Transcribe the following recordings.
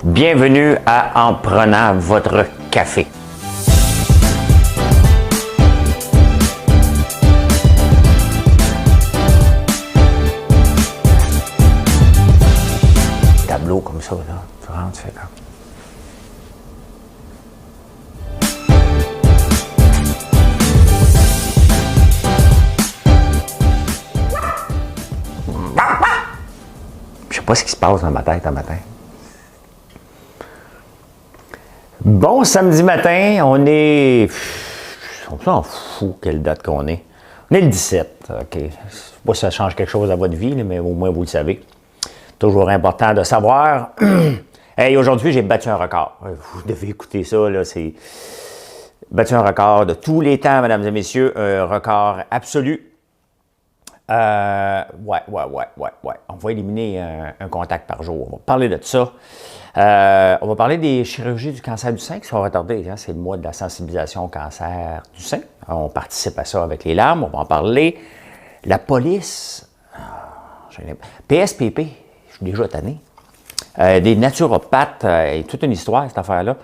Bienvenue à En prenant votre café. Tableau comme ça, là. Tu rentres, tu fais comme. Je sais pas ce qui se passe dans ma tête un matin. Bon samedi matin, on s'en fout quelle date qu'on est. On est le 17, OK. Je sais pas si ça change quelque chose à votre vie, mais au moins vous le savez. Toujours important de savoir. Hey, aujourd'hui, j'ai battu un record. Vous devez écouter ça, là, c'est battu un record de tous les temps, mesdames et messieurs, un record absolu. Ouais. On va éliminer un contact par jour. On va parler de ça. On va parler des chirurgies du cancer du sein qui sont retardées. Hein? C'est le mois de la sensibilisation au cancer du sein. On participe à ça avec les larmes. On va en parler. La police. PSPP. Je suis déjà tanné. Des naturopathes. Et toute une histoire, cette affaire-là.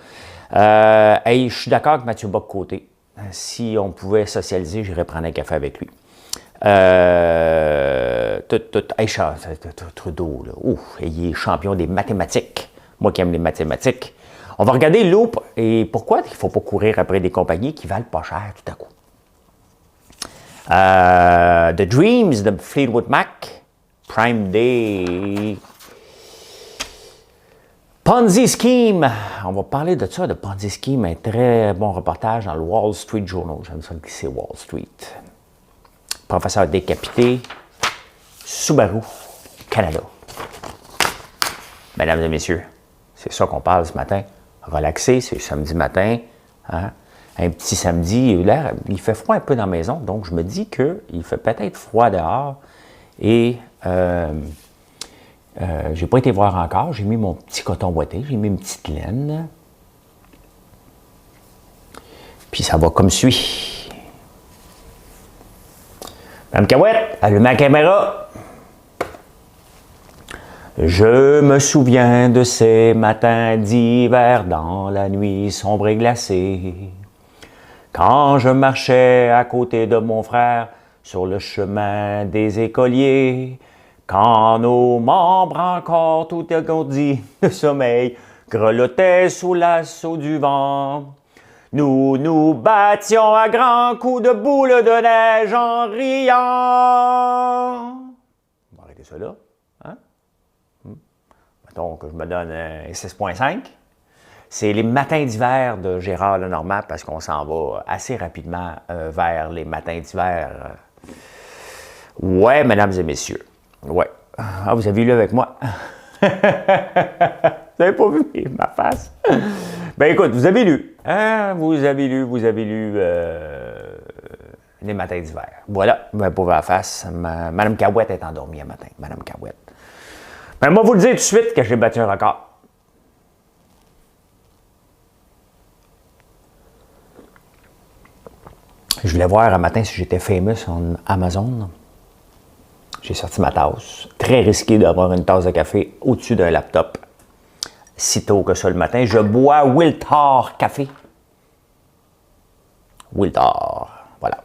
Je suis d'accord avec Mathieu Bock-Côté. Si on pouvait socialiser, j'irais prendre un café avec lui. Trudeau, là. Ouf, il est champion des mathématiques. Moi qui aime les mathématiques. On va regarder Loop et pourquoi il ne faut pas courir après des compagnies qui valent pas cher tout à coup. The Dreams de Fleetwood Mac. Prime Day. Ponzi Scheme. On va parler de ça, de Ponzi Scheme. Un très bon reportage dans le Wall Street Journal. J'aime ça que c'est Wall Street. Professeur décapité, Subaru, Canada. Mesdames et messieurs, c'est ça qu'on parle ce matin. Relaxé, c'est samedi matin. Hein? Un petit samedi, l'air, il fait froid un peu dans la maison, donc je me dis qu'il fait peut-être froid dehors. Et j'ai pas été voir encore. J'ai mis mon petit coton boité, j'ai mis une petite laine. Puis ça va comme suit. Madame Cahouette, allumez la caméra. Je me souviens de ces matins d'hiver dans la nuit sombre et glacée, quand je marchais à côté de mon frère sur le chemin des écoliers, quand nos membres encore tout égourdis de sommeil grelottaient sous l'assaut du vent. Nous nous battions à grands coups de boules de neige en riant. On va arrêter ça là. Hein? Mettons que je me donne un 6.5. C'est les matins d'hiver de Gérard Lenormand parce qu'on s'en va assez rapidement vers les matins d'hiver. Ouais, mesdames et messieurs. Ouais. Ah, vous avez lu avec moi. Vous n'avez pas vu ma face? Ben écoute, vous avez lu. Hein? Vous avez lu les matins d'hiver. Voilà, ma pauvre face. Madame Cahouette est endormie un matin. Madame Cahouette. Ben moi, vous le dire tout de suite que j'ai battu un record. Je voulais voir un matin si j'étais famous sur Amazon. J'ai sorti ma tasse. Très risqué d'avoir une tasse de café au-dessus d'un laptop. Si tôt que ça le matin, je bois Wiltor Café. Wiltor, voilà.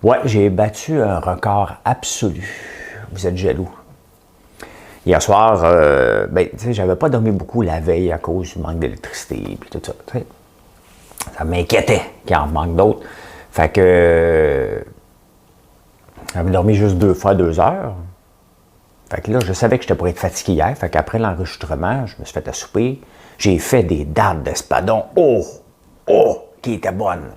Ouais, j'ai battu un record absolu. Vous êtes jaloux. Hier soir, tu sais, j'avais pas dormi beaucoup la veille à cause du manque d'électricité et tout ça. T'sais. Ça m'inquiétait qu'il en manque d'autres. Fait que j'avais dormi juste 2 fois 2 heures. Fait que là, je savais que j'étais pour être fatigué hier. Fait qu'après l'enregistrement, je me suis fait à souper. J'ai fait des dates d'espadon. Oh, qui étaient bonnes.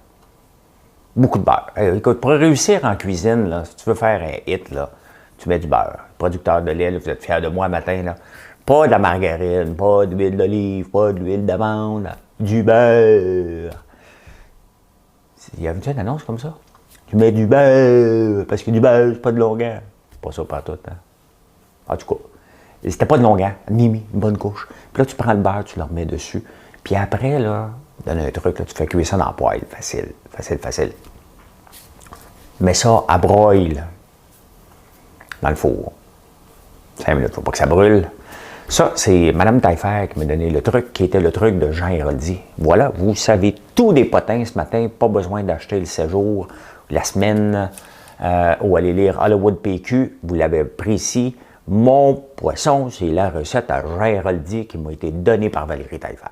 Beaucoup de beurre. Écoute, pour réussir en cuisine, là, si tu veux faire un hit, là, tu mets du beurre. Producteur de lait, là, vous êtes fiers de moi matin. Là. Pas de la margarine, pas d'huile d'olive, pas de l'huile d'amande. Du beurre. Il y avait une annonce comme ça? Tu mets du beurre, parce que du beurre, c'est pas de longueur. Pas ça partout, hein? En tout cas, c'était pas de longueur, une bonne couche. Puis là, tu prends le beurre, tu le remets dessus. Puis après, là, donne un truc, là, tu fais cuire ça dans la poêle. Facile. Mets ça à broil dans le four. 5 minutes, il ne faut pas que ça brûle. Ça, c'est Mme Taillefer qui m'a donné le truc, qui était le truc de Jean Héroldi. Voilà, vous savez tout des potins ce matin, pas besoin d'acheter le séjour, la semaine, ou aller lire Hollywood PQ, vous l'avez pris ici. Mon poisson, c'est la recette à Jean Héroldi qui m'a été donnée par Valérie Taillefer.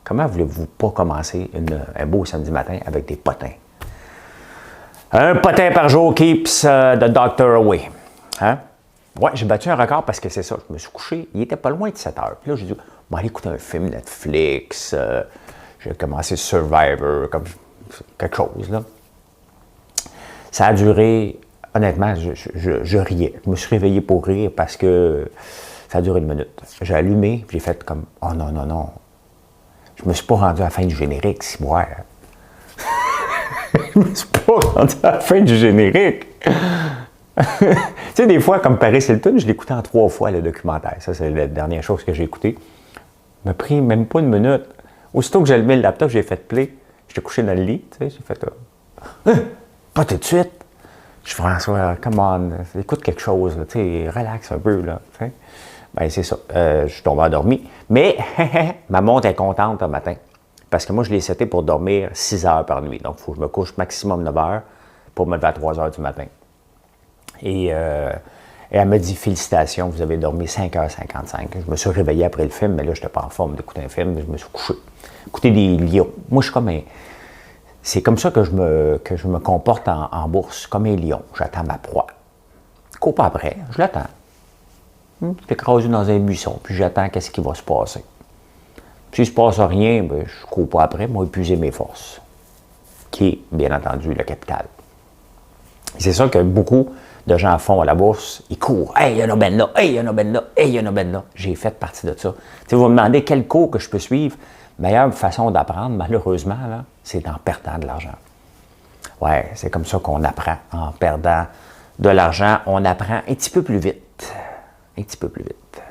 Comment voulez-vous pas commencer un beau samedi matin avec des potins? Un potin par jour keeps the doctor away. Hein? Ouais, j'ai battu un record parce que c'est ça. Je me suis couché, il était pas loin de 7 heures. Puis là, j'ai dit, bon, aller écouter un film Netflix. J'ai commencé Survivor, comme quelque chose, là. Ça a duré, honnêtement, je riais. Je me suis réveillé pour rire parce que ça a duré 1 minute. J'ai allumé, puis j'ai fait comme, oh non, non, non. Je me suis pas rendu à la fin du générique, si moi. Je me suis pas rendu à la fin du générique. Tu sais, des fois, comme Paris Hilton, je l'écoutais en 3 fois, le documentaire. Ça, c'est la dernière chose que j'ai écoutée. Ça m'a pris même pas 1 minute. Aussitôt que j'ai allumé le laptop, j'ai fait play. J'étais couché dans le lit, tu sais, j'ai fait pas tout de suite. Je suis François, come on, écoute quelque chose, tu sais, relax un peu, là, tu sais. Ben, c'est ça. Je suis tombé endormi. Mais, ma montre est contente un matin. Parce que moi, je l'ai seté pour dormir 6 heures par nuit. Donc, il faut que je me couche maximum 9 heures pour me lever à 3 heures du matin. Et elle me dit, félicitations, vous avez dormi 5h55. Je me suis réveillé après le film, mais là, je n'étais pas en forme d'écouter un film. Je me suis couché. Écouter des lions. Moi, je suis comme un... C'est comme ça que je me comporte en bourse, comme un lion. J'attends ma proie. Je cours pas après, je l'attends. Je suis écrasé dans un buisson, puis j'attends qu'est-ce qui va se passer. Si il ne se passe rien, ben, je ne cours pas après, moi, épuiser mes forces, qui est, bien entendu, le capital. C'est ça que beaucoup de gens font à la bourse. Ils courent. Hey, il y en a ben là, hey, il y en a ben là, hey, il y en a ben là. J'ai fait partie de ça. Tu sais, vous me demandez quel cours que je peux suivre. Meilleure façon d'apprendre, malheureusement, là, c'est en perdant de l'argent. Ouais, c'est comme ça qu'on apprend. En perdant de l'argent, on apprend un petit peu plus vite. Un petit peu plus vite.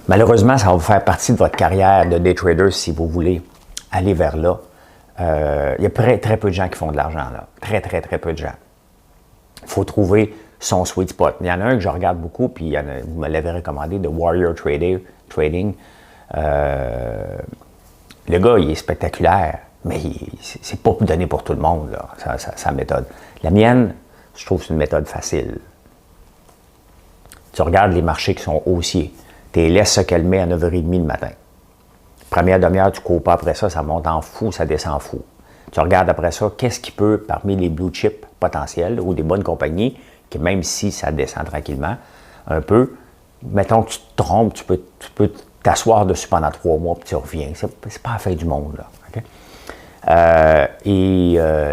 Malheureusement, ça va faire partie de votre carrière de day trader si vous voulez aller vers là. Il y a très peu de gens qui font de l'argent là. Très peu de gens. Il faut trouver son sweet spot. Il y en a un que je regarde beaucoup, puis vous me l'avez recommandé, de Warrior Trading. Le gars, il est spectaculaire, mais c'est pas donné pour tout le monde, là, sa méthode. La mienne, je trouve que c'est une méthode facile. Tu regardes les marchés qui sont haussiers. Tu les laisses se calmer à 9h30 le matin. Première demi-heure, tu ne cours pas après ça, ça monte en fou, ça descend en fou. Tu regardes après ça, qu'est-ce qui peut, parmi les blue chips potentiels ou des bonnes compagnies, que même si ça descend tranquillement un peu, mettons que tu te trompes, tu peux t'asseoir dessus pendant 3 mois puis tu reviens. C'est pas la fin du monde, là. Okay?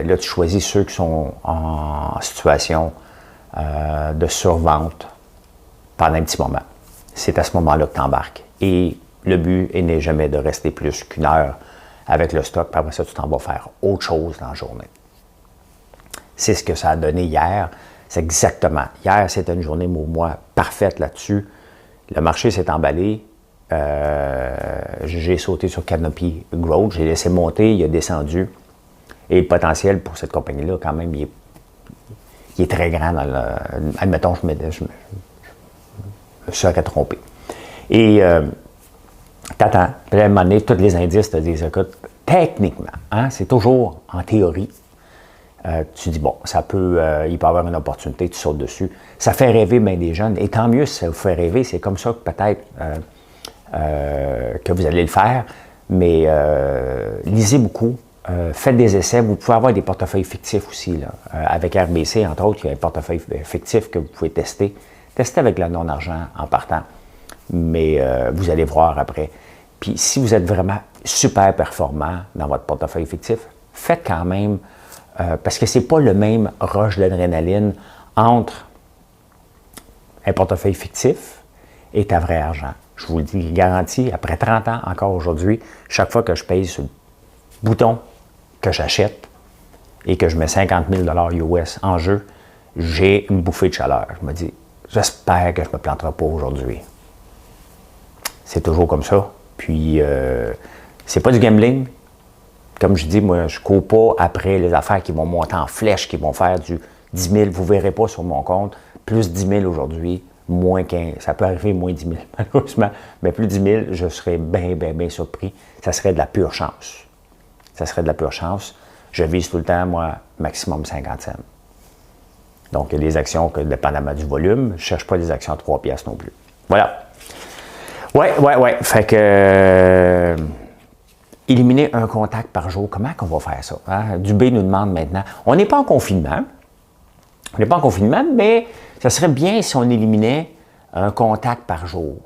Là, tu choisis ceux qui sont en situation de survente pendant un petit moment. C'est à ce moment-là que tu embarques. Et le but n'est jamais de rester plus qu'1 heure avec le stock, puis après ça, tu t'en vas faire autre chose dans la journée. C'est ce que ça a donné hier. C'est exactement. Hier, c'était une journée, pour moi, parfaite là-dessus. Le marché s'est emballé. J'ai sauté sur Canopy Growth. J'ai laissé monter, il a descendu. Et le potentiel pour cette compagnie-là, quand même, il est très grand. Admettons, je me serais trompé. Et t'attends. Puis à un moment donné, tous les indices te disent, écoute, techniquement, hein, c'est toujours en théorie. Tu dis, bon, il peut y avoir une opportunité, tu sautes dessus. Ça fait rêver bien des jeunes. Et tant mieux si ça vous fait rêver. C'est comme ça que peut-être que vous allez le faire. Mais lisez beaucoup. Faites des essais. Vous pouvez avoir des portefeuilles fictifs aussi. Là. Avec RBC, entre autres, il y a un portefeuille fictif que vous pouvez tester. Testez avec le non-argent en partant. Mais vous allez voir après. Puis si vous êtes vraiment super performant dans votre portefeuille fictif, faites quand même, parce que ce n'est pas le même rush d'adrénaline entre un portefeuille fictif et ta vraie argent. Je vous le dis, garanti, après 30 ans, encore aujourd'hui, chaque fois que je pèse sur le bouton que j'achète et que je mets 50 000 US en jeu, j'ai une bouffée de chaleur. Je me dis, j'espère que je ne me planterai pas aujourd'hui. C'est toujours comme ça. Puis, c'est pas du gambling. comme je dis, moi, je ne cours pas après les affaires qui vont monter en flèche, qui vont faire du 10 000. Vous ne verrez pas sur mon compte, plus 10 000 aujourd'hui, moins 15. Ça peut arriver moins 10 000, malheureusement. Mais plus 10 000, je serais bien, bien, bien surpris. Ça serait de la pure chance. Ça serait de la pure chance. Je vise tout le temps, moi, maximum 50 cents. Donc, il y a des actions que, dépendamment du volume, je ne cherche pas des actions à 3 piastres non plus. Voilà. Ouais. Fait que... éliminer un contact par jour, comment qu'on va faire ça? Hein? Dubé nous demande maintenant. On n'est pas en confinement. On n'est pas en confinement, mais ça serait bien si on éliminait un contact par jour.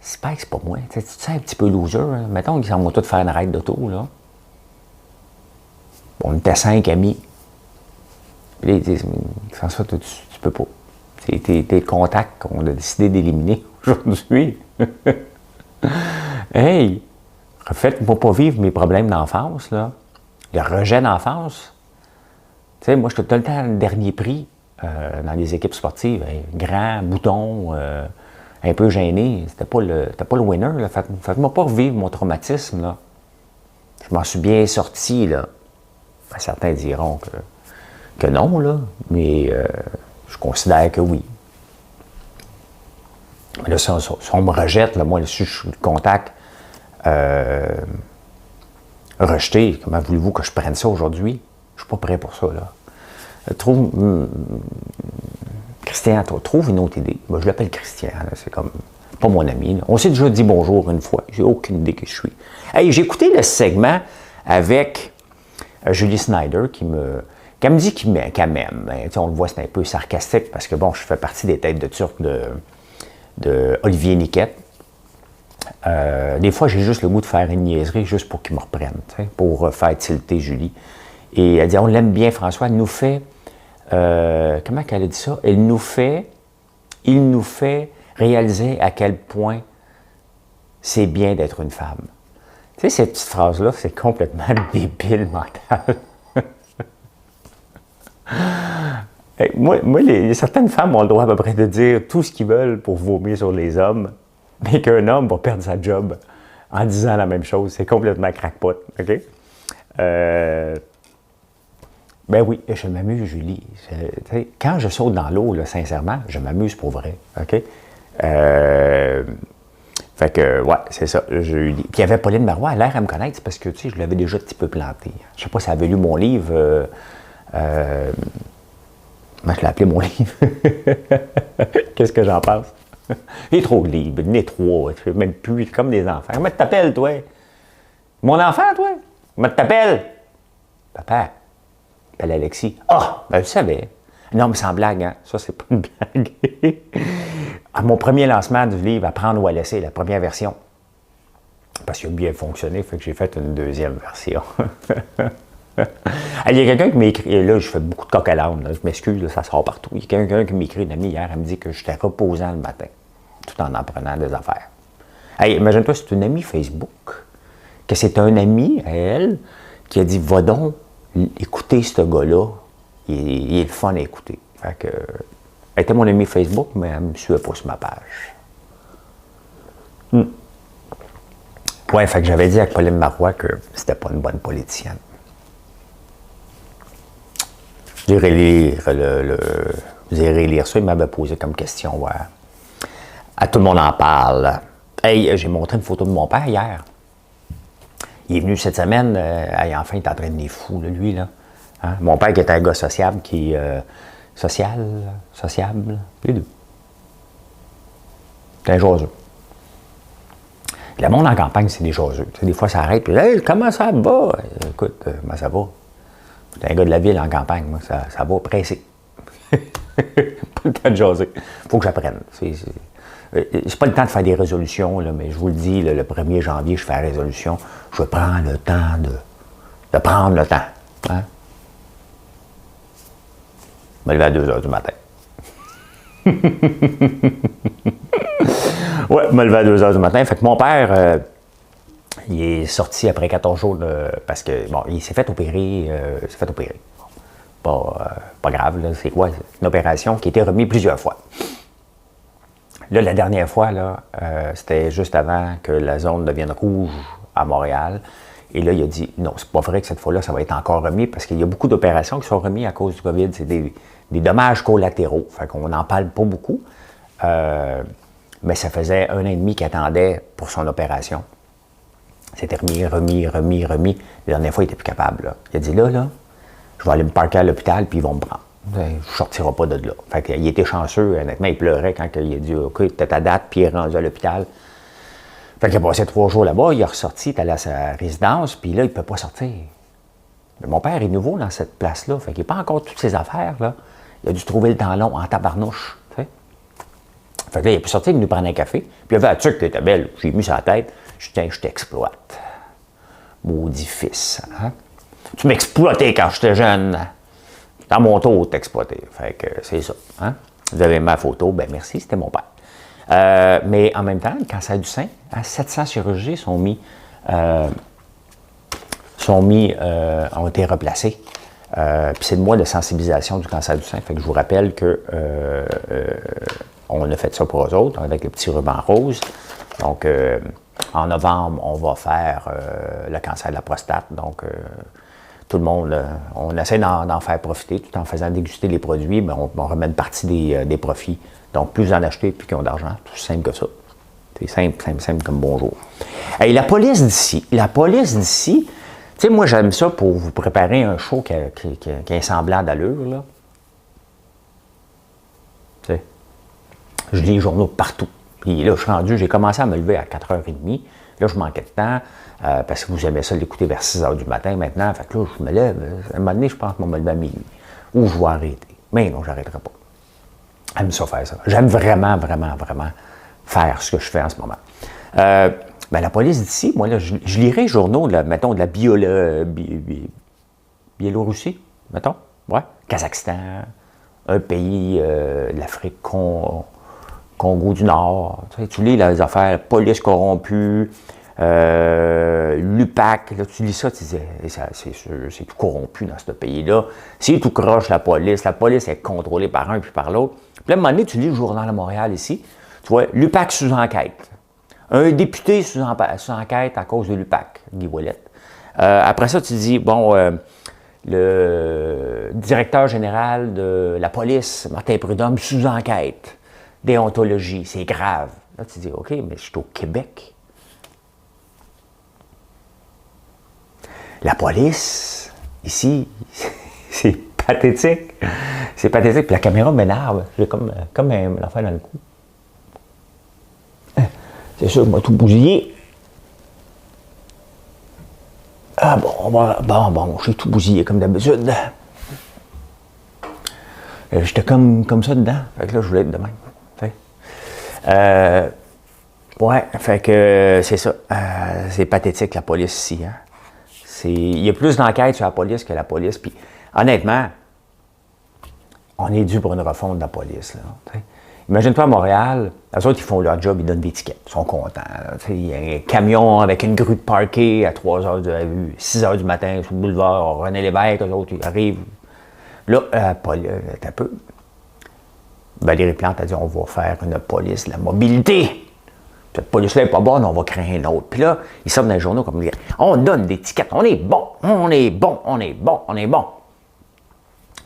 C'est pas que c'est pas moi. Tu te sens un petit peu loser. Hein? Mettons qu'ils s'en vont tous faire une ride d'auto, là. On était 5 amis. Puis là, ils disent, François, tu peux pas. C'est tes contacts qu'on a décidé d'éliminer aujourd'hui. Hey! Faites-moi pas vivre mes problèmes d'enfance, là. Le rejet d'enfance. Tu sais, moi, je suis tout le temps le dernier prix dans les équipes sportives. Hey, grand, bouton, un peu gêné. C'était pas le winner, là. Faites-moi pas revivre mon traumatisme, là. Je m'en suis bien sorti, là. Ben, certains diront que non, là. Mais je considère que oui. Mais là, si on me rejette, là, moi, si je suis le contact rejeté, comment voulez-vous que je prenne ça aujourd'hui? Je ne suis pas prêt pour ça, là. Christian, trouve une autre idée. Moi, je l'appelle Christian, là, c'est comme pas mon ami. Là. On s'est déjà dit bonjour une fois. J'ai aucune idée qui je suis. Hey, j'ai écouté le segment avec Julie Snyder qui me dit qu'elle m'aime. Ben, on le voit, c'est un peu sarcastique parce que, bon, je fais partie des têtes de turc de Olivier Niquette. Des fois, j'ai juste le goût de faire une niaiserie juste pour qu'il me reprenne, pour faire tilter Julie. Et elle dit, on l'aime bien, François, elle nous fait, comment qu'elle a dit ça? Il nous fait réaliser à quel point c'est bien d'être une femme. Tu sais, cette petite phrase-là, c'est complètement débile mental. Moi, certaines femmes ont le droit à peu près de dire tout ce qu'ils veulent pour vomir sur les hommes, mais qu'un homme va perdre sa job en disant la même chose. C'est complètement crackpot, OK? Ben oui, je m'amuse, Julie. Quand je saute dans l'eau, là, sincèrement, je m'amuse pour vrai, OK? Fait que, ouais, c'est ça, Julie. Puis il y avait Pauline Marois, elle a l'air à me connaître, c'est parce que, tu sais, je l'avais déjà un petit peu planté. Je sais pas si elle avait lu mon livre... Moi, je l'ai appelé mon livre. Qu'est-ce que j'en pense? Il est trop libre, il est trop, je ne sais même plus, comme des enfants. Comment tu t'appelles, toi? Mon enfant, toi? Comment tu t'appelles? Papa. Il s'appelle Alexis. Ah, ben, je savais. Non, mais sans blague, hein? Ça, c'est pas une blague. À mon premier lancement du livre, Apprendre ou à laisser, la première version. Parce qu'il a bien fonctionné, fait que j'ai fait une deuxième version. Il y a quelqu'un qui m'a écrit, là je fais beaucoup de coq à l'âne, je m'excuse, là, ça sort partout. Il y a quelqu'un qui m'a écrit une amie hier, elle me dit que j'étais reposant le matin, tout en apprenant des affaires. Hey, imagine-toi, c'est une amie Facebook, que c'est un ami à elle qui a dit, va donc écouter ce gars-là, il est le fun à écouter. Fait que, elle était mon amie Facebook, mais elle ne me suivait pas sur ma page. Ouais, fait que j'avais dit à Pauline Marois que c'était pas une bonne politicienne. Vous irez lire ça, il m'avait posé comme question. Ouais. À tout le monde en parle. Hey, j'ai montré une photo de mon père hier. Il est venu cette semaine, enfin, il est en train de devenir fou, là, lui. Là. Hein? Mon père qui est un gars sociable, qui sociable, les deux. C'est un jaseux. Le monde en campagne, c'est des jaseux. Tu sais, des fois, ça arrête, puis hey, comment ça va? Écoute, comment ça va? C'est un gars de la ville en campagne, moi, ça va pressé. Pas le temps de jaser. Il faut que j'apprenne. C'est pas le temps de faire des résolutions, là, mais je vous le dis, là, le 1er janvier, je fais la résolution. Je prends le temps de prendre le temps. Hein? Je me lever à 2 h du matin. Ouais, je me lever à 2 h du matin. Fait que mon père... il est sorti après 14 jours parce que, bon, il s'est fait opérer. Bon, pas grave, là, c'est quoi? C'est une opération qui a été remise plusieurs fois. Là, la dernière fois, là, c'était juste avant que la zone devienne rouge à Montréal. Et là, il a dit, non, c'est pas vrai que cette fois-là, ça va être encore remis, parce qu'il y a beaucoup d'opérations qui sont remises à cause du COVID. C'est des dommages collatéraux. Fait qu'on n'en parle pas beaucoup. Mais ça faisait 1 an et demi qu'il attendait pour son opération. C'était remis. La dernière fois, il n'était plus capable. Là. Il a dit, là, je vais aller me parquer à l'hôpital, puis ils vont me prendre. Je ne sortirai pas de là. Fait qu'il était chanceux, honnêtement, il pleurait quand il a dit, OK, t'as ta date, puis il est rendu à l'hôpital. Fait qu'il a passé 3 jours là-bas, il est ressorti, il est allé à sa résidence, puis là, il ne peut pas sortir. Mais mon père est nouveau dans cette place-là, fait qu'il n'a pas encore toutes ses affaires, là. Il a dû trouver le temps long en tabarnouche, tu sais. Fait que là, il a pu sortir, il nous prendre un café, puis il avait la tuque qui était belle, j'ai mis sur la tête, je dis, tiens, je t'exploite. Maudit fils, hein? Tu m'exploitais quand j'étais jeune. C'est à mon tour de t'exploiter. Fait que c'est ça, hein? Vous avez ma photo, ben merci, c'était mon père. Mais en même temps, le cancer du sein, 700 chirurgies ont été replacées. Puis c'est le mois de sensibilisation du cancer du sein. Fait que je vous rappelle que on a fait ça pour eux autres, avec le petit ruban rose. Donc, en novembre, on va faire le cancer de la prostate. Donc, tout le monde, on essaie d'en faire profiter tout en faisant déguster les produits. Bien, on remet une partie des profits. Donc, plus vous en achetez, plus qu'ils ont d'argent. Tout simple que ça. C'est simple comme bonjour. Et la police d'ici, tu sais, moi, j'aime ça pour vous préparer un show qui a un semblant d'allure, là. Tu sais, je lis les journaux partout. Puis là, je suis rendu, j'ai commencé à me lever à 4h30. Là, je manquais de temps, parce que vous aimez ça l'écouter vers 6h du matin maintenant. Fait que là, je me lève. À un moment donné, je pense que je vais me lever à minuit. Ou je vais arrêter. Mais non, je n'arrêterai pas. J'aime ça faire ça. J'aime vraiment faire ce que je fais en ce moment. Ben, la police d'ici, moi, là, je lirai les journaux, là, mettons, de la Biélorussie, mettons, ouais, Kazakhstan, un pays de l'Afrique, Congo du Nord. Tu lis les affaires police corrompue, l'UPAC, là, tu lis ça, tu dis, c'est tout corrompu dans ce pays-là. C'est tout croche, la police est contrôlée par un puis par l'autre. Puis là, à un moment donné, tu lis le Journal de Montréal ici, tu vois, l'UPAC sous enquête. Un député sous enquête à cause de l'UPAC, Guy Ouellet. Après ça, tu dis, bon, le directeur général de la police, Martin Prudhomme, sous enquête. Déontologie, c'est grave. Là, tu dis, OK, mais je suis au Québec. La police, ici, c'est pathétique. C'est pathétique. Puis la caméra m'énerve. J'ai comme une affaire dans le cou. C'est sûr, je m'a tout bousillé. Ah bon, j'ai tout bousillé comme d'habitude. J'étais comme ça dedans. Fait que là, je voulais être de même. Ouais, fait que c'est ça. C'est pathétique, la police ici. Hein? Il y a plus d'enquêtes sur la police que la police. Puis, honnêtement, on est dû pour une refonte de la police. Là, imagine-toi à Montréal, les autres, ils font leur job, ils donnent des tickets. Ils sont contents. Il y a un camion avec une grue de parquet à 6h du matin sur le boulevard René Lévesque, eux autres, ils arrivent. Là, t'as peu. Valérie Plante a dit, on va faire une police de la mobilité. Cette police-là n'est pas bonne, on va créer une autre. Puis là, ils sortent dans les journaux comme dire, on donne des tickets, on est bon. Ils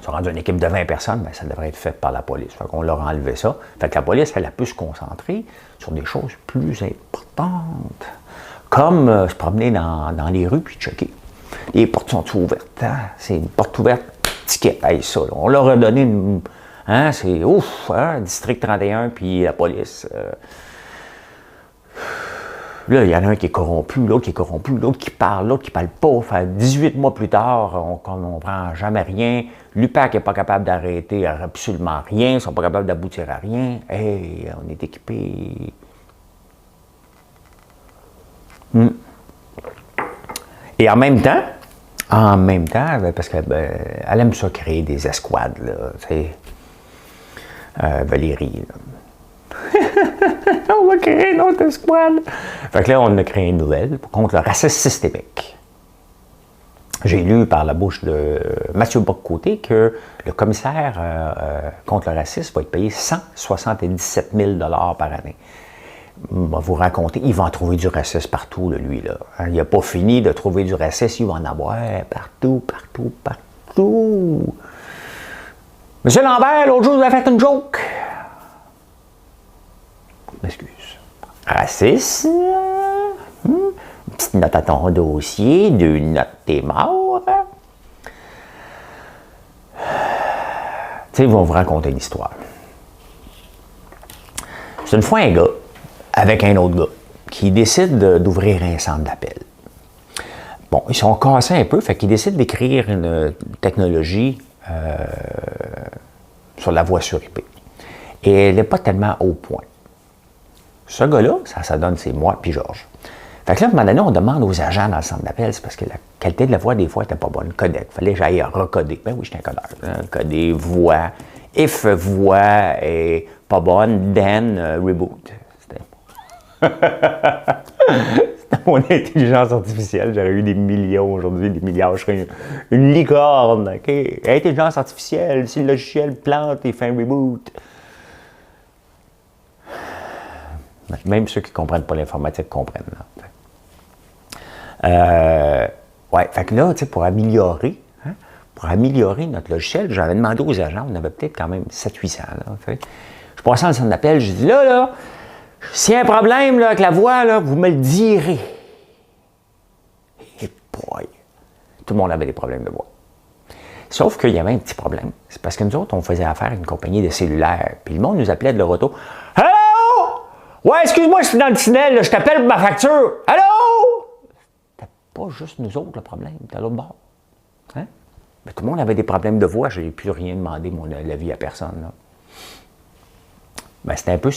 sont rendus une équipe de 20 personnes, bien, ça devrait être fait par la police. Fait qu'on leur a enlevé ça. Fait que la police, elle a pu se concentrer sur des choses plus importantes. Comme se promener dans les rues puis checker. Les portes sont ouvertes. Hein? C'est une porte ouverte, ticket. Hey, ça, là, on leur a donné une... Hein, c'est ouf, hein, District 31, puis la police. Là, il y en a un qui est corrompu, l'autre qui parle, l'autre qui parle pas. Fait 18 mois plus tard, on ne comprend jamais rien. L'UPAC n'est pas capable d'arrêter absolument rien. Ils ne sont pas capables d'aboutir à rien. Hey, on est équipés. Et en même temps, parce qu'elle aime ça créer des escouades, là, tu sais. Valérie, là. On va créer une autre escouade. Fait que là, on a créé une nouvelle contre le racisme systémique. J'ai lu par la bouche de Mathieu Bock-Côté que le commissaire contre le racisme va être payé 177 000 $ par année. va vous raconter, il va en trouver du raciste partout, là, lui. Là. Hein, il n'a pas fini de trouver du raciste, il va en avoir partout, partout, partout. Monsieur Lambert, l'autre jour, vous avez fait une joke. M'excuse. Raciste. Une petite note à ton dossier, 2 notes, t'es mort. Tu sais, ils vont vous raconter une histoire. C'est une fois un gars avec un autre gars qui décide d'ouvrir un centre d'appel. Bon, ils sont cassés un peu, fait qu'ils décident d'écrire une technologie sur la voie sur IP. Et elle n'est pas tellement au point. Ce gars-là, ça donne, c'est moi puis Georges. Fait que là, à un moment donné, on demande aux agents dans le centre d'appel, c'est parce que la qualité de la voix, des fois, n'était pas bonne. Codec. Il fallait que j'aille recoder. Ben oui, j'étais un codeur. Hein? Coder, voix. If voix est pas bonne, then reboot. C'était mon intelligence artificielle. J'aurais eu des millions aujourd'hui, des milliards. Je serais une licorne. Okay? Intelligence artificielle, si le logiciel plante, il fait un reboot. Même ceux qui ne comprennent pas l'informatique comprennent. Ouais, fait que là, pour améliorer notre logiciel, j'avais demandé aux agents, on avait peut-être quand même 700-800. Je passais dans le centre d'appel, je dis là, s'il y a un problème là, avec la voix, là, vous me le direz. Et boy, tout le monde avait des problèmes de voix. Sauf qu'il y avait un petit problème. C'est parce que nous autres, on faisait affaire à une compagnie de cellulaires. Puis le monde nous appelait de leur auto. Hello! Ouais, excuse-moi, je suis dans le tunnel, là, je t'appelle pour ma facture. Allô? C'était pas juste nous autres le problème, c'était à l'autre bord. Hein? Mais tout le monde avait des problèmes de voix, je n'ai plus rien demandé mon avis à personne. Là. Ben, c'était un peu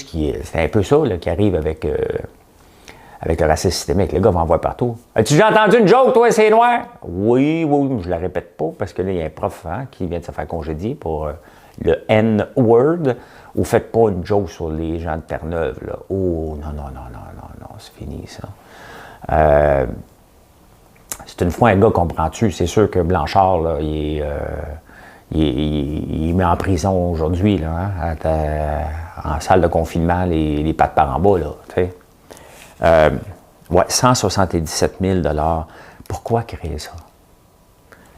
ça là, qui arrive avec le racisme systémique. Les gars vont en voir partout. As-tu déjà entendu une joke, toi, c'est noir? Oui, je la répète pas, parce que là, il y a un prof qui vient de se faire congédier pour le N-word. Ou faites pas une joke sur les gens de Terre-Neuve, là. Oh, non, c'est fini, ça. C'est une fois un gars, comprends-tu? C'est sûr que Blanchard, là, il met en prison aujourd'hui, là, hein, en salle de confinement, les pattes par en bas, là, tu sais. Ouais, 177 000 $. Pourquoi créer ça?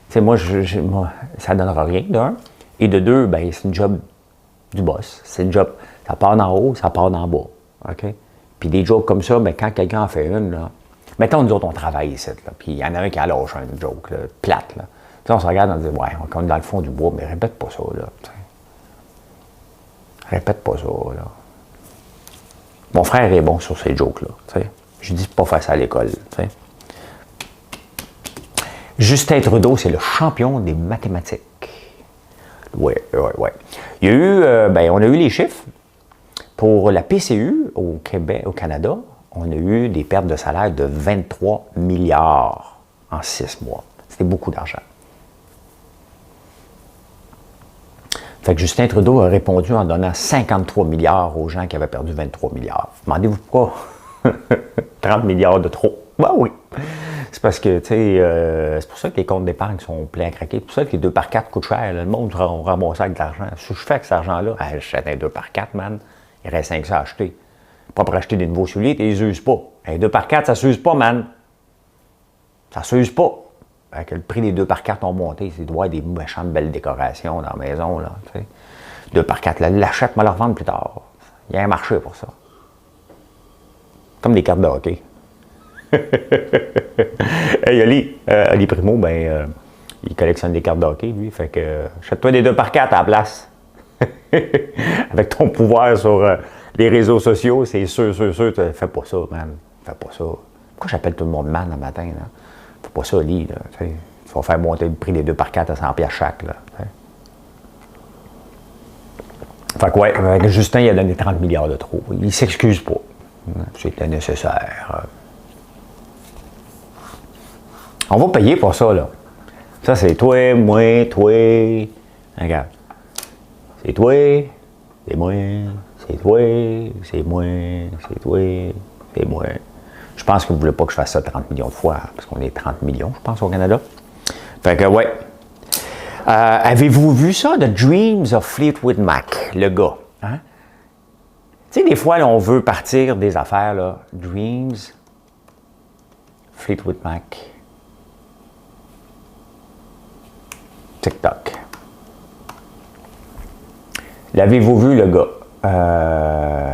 Tu sais, moi, ça ne donnera rien, d'un. Et de deux, ben, c'est une job du boss. C'est une job. Ça part d'en haut, ça part d'en bas. OK? Puis des jokes comme ça, ben, quand quelqu'un en fait une, là, mettons, nous autres, on travaille ici, là, puis il y en a un qui a lâché une joke, là, plate, là. Puis on se regarde et on se dit, ouais, on est dans le fond du bois, mais répète pas ça, là. T'sais. Répète pas ça, là. Mon frère est bon sur ces jokes-là, t'sais. Je dis pas faire ça à l'école, t'sais. Justin Trudeau, c'est le champion des mathématiques. Oui. Il y a eu, on a eu les chiffres. Pour la PCU au Québec, au Canada, on a eu des pertes de salaire de 23 milliards en 6 mois. C'était beaucoup d'argent. Fait que Justin Trudeau a répondu en donnant 53 milliards aux gens qui avaient perdu 23 milliards. Demandez-vous pourquoi 30 milliards de trop. Ben oui. C'est parce que, tu sais, c'est pour ça que les comptes d'épargne sont pleins à craquer. C'est pour ça que les 2x4 coûtent cher. Là. Le monde ramasse avec de l'argent. Si je fais avec cet argent-là, j'achète un 2x4, man. Il reste 500 à acheter. Pas pour acheter des nouveaux souliers, tu les uses pas. Un 2x4, ça s'use pas, man. Ça s'use pas. Fait que le prix des 2x4 ont monté. C'est droit des méchantes belles décorations dans la maison, là. Tu sais. 2x4, là, l'achète, mais le revendre plus tard. Il y a un marché pour ça. Comme des cartes de hockey. Hey, Ali Primo, il collectionne des cartes de hockey, lui. Fait que, achète-toi des 2x4 à la place. Avec ton pouvoir sur les réseaux sociaux, c'est sûr, fais pas ça, man. Fais pas ça. Pourquoi j'appelle tout le monde man le matin, là? Fais pas ça, Ali, là. Tu vas faire monter le prix des 2x4 à 100$ chaque, là. T'sais. Fait que, ouais, Justin, il a donné 30 milliards de trop. Il s'excuse pas. C'était nécessaire. On va payer pour ça, là. Ça, c'est toi, moi, toi. Regarde. C'est toi, c'est moi, c'est toi, c'est moi, c'est toi, c'est moi. Je pense que vous ne voulez pas que je fasse ça 30 millions de fois, parce qu'on est 30 millions, je pense, au Canada. Fait que, ouais. Avez-vous vu ça, The Dreams of Fleetwood Mac, le gars? Hein? Tu Tu sais, des fois, là, on veut partir des affaires, là. Dreams, Fleetwood Mac, TikTok. L'avez-vous vu, le gars?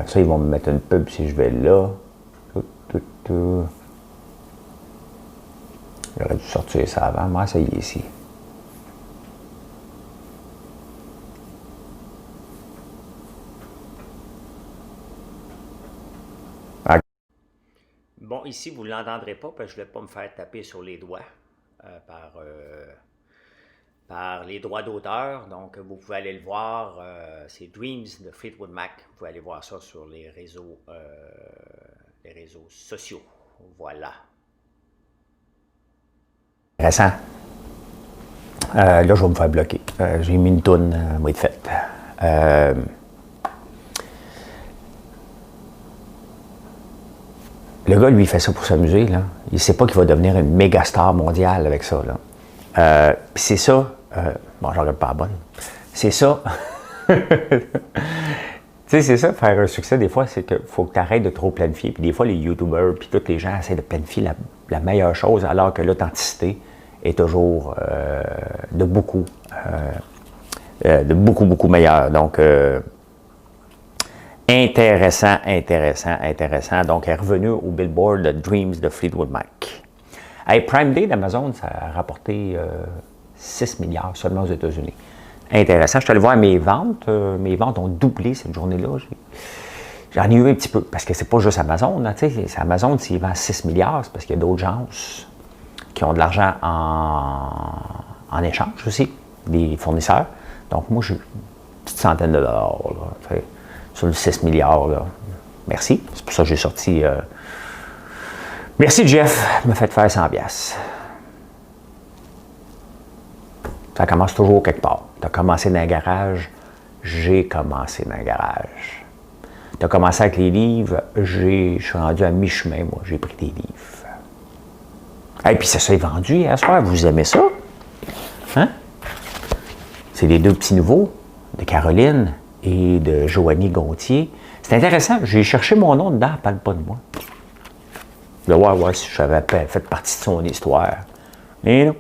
Ça, ils vont me mettre une pub si je vais là. J'aurais dû sortir ça avant. Moi, ça y est ici. Bon, ici, vous ne l'entendrez pas parce que je ne vais pas me faire taper sur les doigts par les droits d'auteur. Donc, vous pouvez aller le voir. C'est Dreams de Fleetwood Mac. Vous pouvez aller voir ça sur les réseaux sociaux. Voilà. Intéressant. Là, je vais me faire bloquer. J'ai mis une toune, moi, de fait. Le gars, lui, il fait ça pour s'amuser, là. Il ne sait pas qu'il va devenir une méga star mondiale avec ça, là. Puis c'est ça. Bon, je regarde pas la bonne. C'est ça. Tu sais, c'est ça, faire un succès, des fois, c'est qu'il faut que tu arrêtes de trop planifier. Puis des fois, les YouTubers, puis tous les gens essaient de planifier la meilleure chose, alors que l'authenticité est toujours de beaucoup meilleure. Donc, intéressant. Donc, elle est revenue au Billboard de Dreams de Fleetwood Mac. Hey, Prime Day d'Amazon, ça a rapporté 6 milliards seulement aux États-Unis. Intéressant. Je suis allé voir mes ventes. Mes ventes ont doublé cette journée-là. J'en ai eu un petit peu, parce que c'est pas juste Amazon. Hein, c'est Amazon, s'il vend 6 milliards, c'est parce qu'il y a d'autres gens qui ont de l'argent en échange aussi, des fournisseurs. Donc, moi, j'ai une petite centaine de dollars là, sur le 6 milliards. Là. Merci. C'est pour ça que j'ai sorti... Merci, Jeff. Me fait faire 100 piastres. Ça commence toujours quelque part. Tu as commencé dans un garage, j'ai commencé dans un garage. Tu as commencé avec les livres, je suis rendu à mi-chemin, moi, j'ai pris des livres. Et puis ça s'est vendu hier soir, vous aimez ça? Hein? C'est les deux petits nouveaux, de Caroline et de Joanie Gontier. C'est intéressant, j'ai cherché mon nom dedans, elle ne parle pas de moi. Je vais voir si j'avais fait partie de son histoire. Mais non.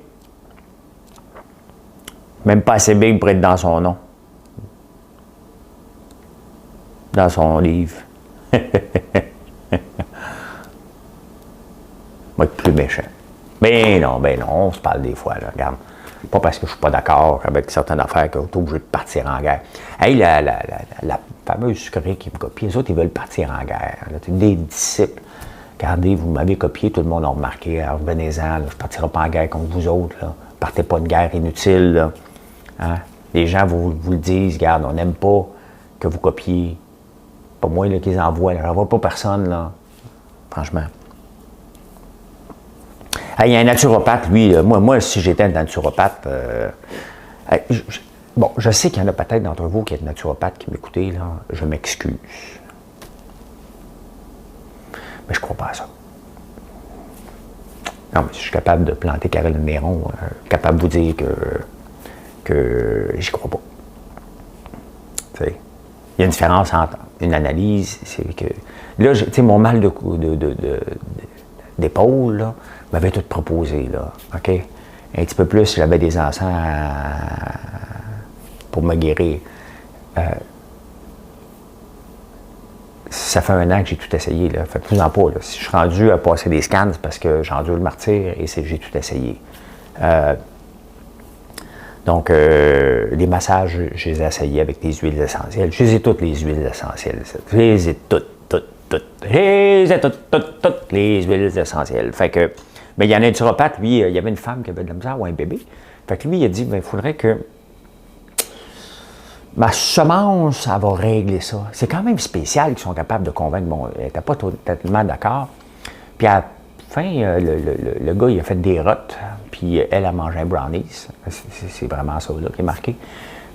Même pas assez big pour être dans son nom. Dans son livre. Moi, être plus méchant. Ben non, on se parle des fois, là, regarde. Pas parce que je suis pas d'accord avec certaines affaires que je suis obligé de partir en guerre. Hey, la fameuse sucrerie qui me copie, les autres, ils veulent partir en guerre. Là, des disciples. Regardez, vous m'avez copié, tout le monde a remarqué. Alors, revenez-en, je ne partirai pas en guerre contre vous autres. Là. Partez pas de guerre inutile. Là. Hein? Les gens vous le disent, regarde, on n'aime pas que vous copiez. Pas moi là, qu'ils envoient. J'en vois pas personne, là. Franchement. Il y a un naturopathe, lui. Moi, si j'étais un naturopathe, bon, je sais qu'il y en a peut-être d'entre vous qui êtes naturopathe qui m'écoutez, là. Je m'excuse. Mais je ne crois pas à ça. Non, mais si je suis capable de planter Caroline Néron, capable de vous dire que j'y crois pas. Tu sais, il y a une différence entre une analyse, c'est que... Là, tu sais, mon mal d'épaule, là, m'avait tout proposé, là, OK? Un petit peu plus, j'avais des encens pour me guérir. Ça fait 1 an que j'ai tout essayé, là. Fait plus en pas, là. Si je suis rendu à passer des scans, c'est parce que j'ai enduré le martyre et j'ai tout essayé. Donc, les massages, je les ai essayés avec des huiles essentielles. Je les ai toutes, les huiles essentielles. Je les ai toutes. Je les ai toutes, les huiles essentielles. Fait que, mais il y en a un naturopathe, lui, il y avait une femme qui avait de la misère ou un bébé. Fait que lui, il a dit, il faudrait que ma semence, elle va régler ça. C'est quand même spécial qu'ils sont capables de convaincre. Bon, elle n'était pas totalement d'accord. Puis à la fin, le gars, il a fait des rottes, puis elle a mangé un brownies. C'est vraiment ça là qui est marqué.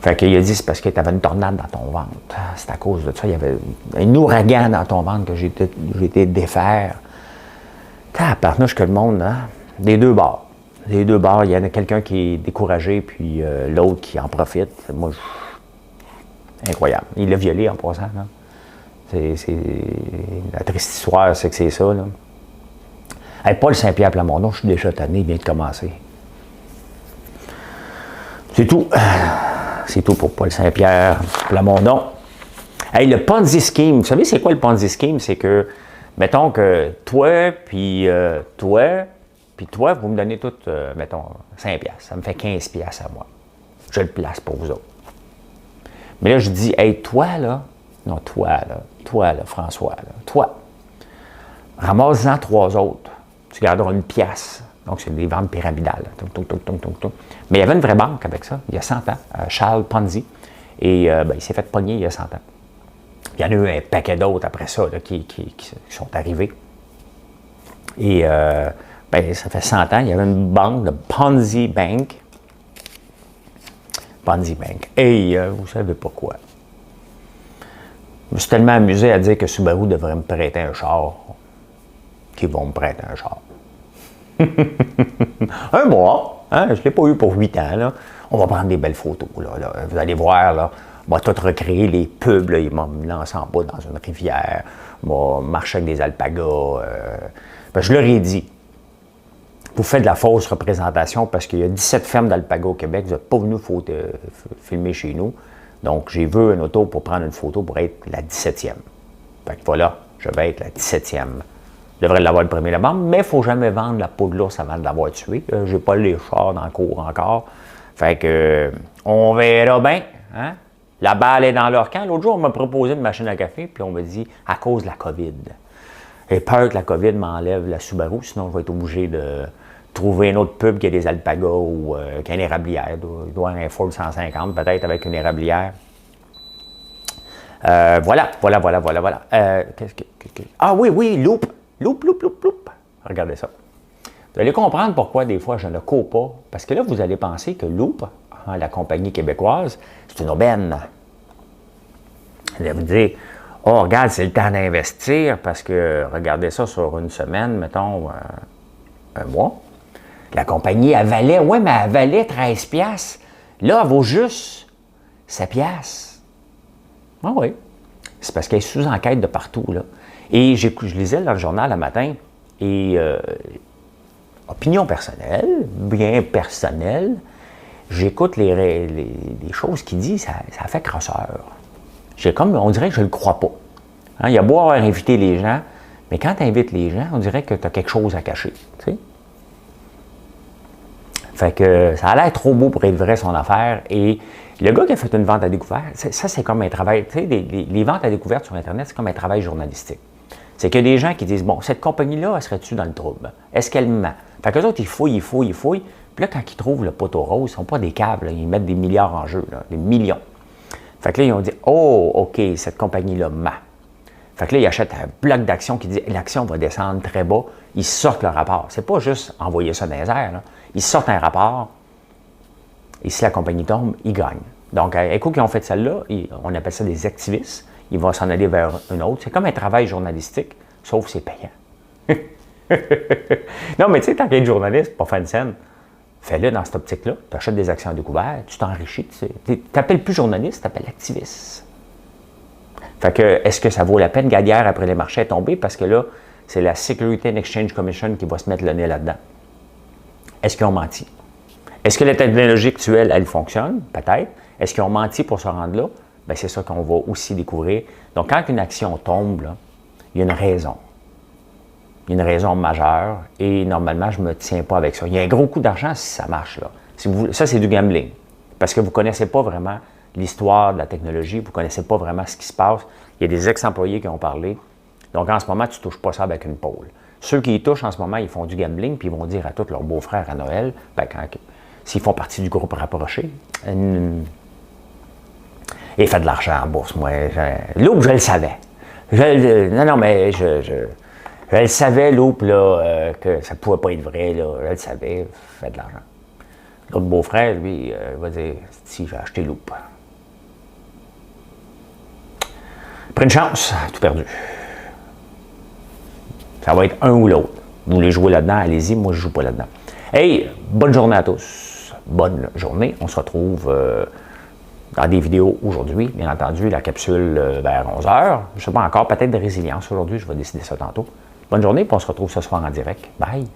Fait qu'il a dit, c'est parce que tu avais une tornade dans ton ventre. C'est à cause de ça. Il y avait un ouragan dans ton ventre que j'ai été défaire. T'as partenage que le monde, hein? Des deux bords. Des deux bords, il y en a quelqu'un qui est découragé, puis l'autre qui en profite. Moi, incroyable. Il l'a violé en passant. Là. La triste histoire, c'est que c'est ça, là. Hey, Paul Saint-Pierre Plamondon, je suis déjà tanné, il vient de commencer. C'est tout. C'est tout pour Paul Saint-Pierre Plamondon. Hey, le Ponzi Scheme, vous savez c'est quoi le Ponzi Scheme? C'est que, mettons que toi, puis toi, vous me donnez tout, mettons, 5$. Ça me fait 15$ à moi. Je le place pour vous autres. Mais là, je dis, hey, toi, là, François, là, toi, ramasse-en 3 autres. Tu garderas 1$. Donc, c'est des ventes pyramidales. Mais il y avait une vraie banque avec ça, il y a 100 ans, Charles Ponzi. Et il s'est fait pogner il y a 100 ans. Il y en a eu un paquet d'autres après ça là, qui sont arrivés. Et ça fait 100 ans, il y avait une banque, le Ponzi Bank. Ponzi Bank. Et vous ne savez pas quoi. Je me suis tellement amusé à dire que Subaru devrait me prêter un char. Qu'ils vont me prêter un char. Un mois, hein? Je ne l'ai pas eu pour 8 ans. Là. On va prendre des belles photos. Là. Vous allez voir, là, on va tout recréer les pubs. Là. Ils m'ont lancé en bas dans une rivière. On va marcher avec des alpagas. Je leur ai dit, vous faites de la fausse représentation parce qu'il y a 17 fermes d'alpagas au Québec. Vous n'êtes pas venu filmer chez nous. Donc, j'ai vu une auto pour prendre une photo pour être la 17e. Fait que voilà, je vais être la 17e. Je devrais l'avoir le 1er novembre, mais il ne faut jamais vendre la peau de l'ours avant de l'avoir tué. Je n'ai pas les chars dans le cours encore. Fait que, on verra bien. Hein? La balle est dans leur camp. L'autre jour, on m'a proposé une machine à café, puis on m'a dit, à cause de la COVID. J'ai peur que la COVID m'enlève la Subaru, sinon je vais être obligé de trouver une autre pub qui a des alpagas ou qui a une érablière. Il doit y avoir un Ford 150, peut-être avec une érablière. Voilà. Ah oui, Loop. Loop. Regardez ça. Vous allez comprendre pourquoi des fois je ne cours pas. Parce que là, vous allez penser que Loop, la compagnie québécoise, c'est une aubaine. Vous allez vous dire, oh, regarde, c'est le temps d'investir parce que, regardez ça sur une semaine, mettons, un mois. La compagnie, elle valait 13$. Là, elle vaut juste 7$. Ah oui. C'est parce qu'elle est sous enquête de partout, là. Et je lisais dans le journal le matin, et opinion personnelle, bien personnelle, j'écoute les choses qu'il dit, ça fait crosseur. On dirait que je ne le crois pas. Hein, il y a beau avoir invité les gens, mais quand tu invites les gens, on dirait que tu as quelque chose à cacher. Tu sais? Fait que ça a l'air trop beau pour être vrai, son affaire. Et le gars qui a fait une vente à découvert, ça c'est comme un travail, tu sais, les ventes à découvert sur Internet, c'est comme un travail journalistique. C'est qu'il y a des gens qui disent, bon, cette compagnie-là, elle serait-tu dans le trouble? Est-ce qu'elle ment? Fait qu'eux autres, ils fouillent. Puis là, quand ils trouvent le poteau rose, ils ne sont pas des câbles, là, ils mettent des milliards en jeu, là, des millions. Fait que là, ils ont dit, oh, OK, cette compagnie-là ment. Fait que là, ils achètent un bloc d'action qui dit, l'action va descendre très bas. Ils sortent le rapport. C'est pas juste envoyer ça dans les airs, là. Ils sortent un rapport, et si la compagnie tombe, ils gagnent. Donc, à Écho qui ont fait celle-là, on appelle ça des activistes. Ils vont s'en aller vers une autre. C'est comme un travail journalistique, sauf c'est payant. Non, mais tu sais, tant qu'être journaliste, pour faire une scène, fais-le dans cette optique-là. Tu achètes des actions à découvert, tu t'enrichis. Tu n'appelles plus journaliste, tu t'appelles activiste. Fait que, est-ce que ça vaut la peine, Gadière, après les marchés, est tombé? Parce que là, c'est la Security and Exchange Commission qui va se mettre le nez là-dedans. Est-ce qu'ils ont menti? Est-ce que la technologie actuelle, elle fonctionne? Peut-être. Est-ce qu'ils ont menti pour se rendre là? Bien, c'est ça qu'on va aussi découvrir. Donc, quand une action tombe, là, il y a une raison. Il y a une raison majeure et normalement, je ne me tiens pas avec ça. Il y a un gros coup d'argent si ça marche, là. Ça, c'est du gambling. Parce que vous ne connaissez pas vraiment l'histoire de la technologie, vous ne connaissez pas vraiment ce qui se passe. Il y a des ex-employés qui ont parlé. Donc, en ce moment, tu ne touches pas ça avec une pôle. Ceux qui y touchent en ce moment, ils font du gambling, puis ils vont dire à tous leurs beaux-frères à Noël, s'ils font partie du groupe rapproché, et fait de l'argent en bourse, moi. Loop, je le savais. Mais je le savais, Loop, là, que ça ne pouvait pas être vrai, là. Je le savais, fait de l'argent. L'autre beau-frère, lui, va dire, si j'ai acheté Loop. Pris une chance, tout perdu. Ça va être un ou l'autre. Vous voulez jouer là-dedans, allez-y, moi je ne joue pas là-dedans. Hey, bonne journée à tous. Bonne journée. On se retrouve dans des vidéos aujourd'hui. Bien entendu, la capsule vers 11h. Je ne sais pas encore, peut-être de résilience aujourd'hui. Je vais décider ça tantôt. Bonne journée, puis on se retrouve ce soir en direct. Bye!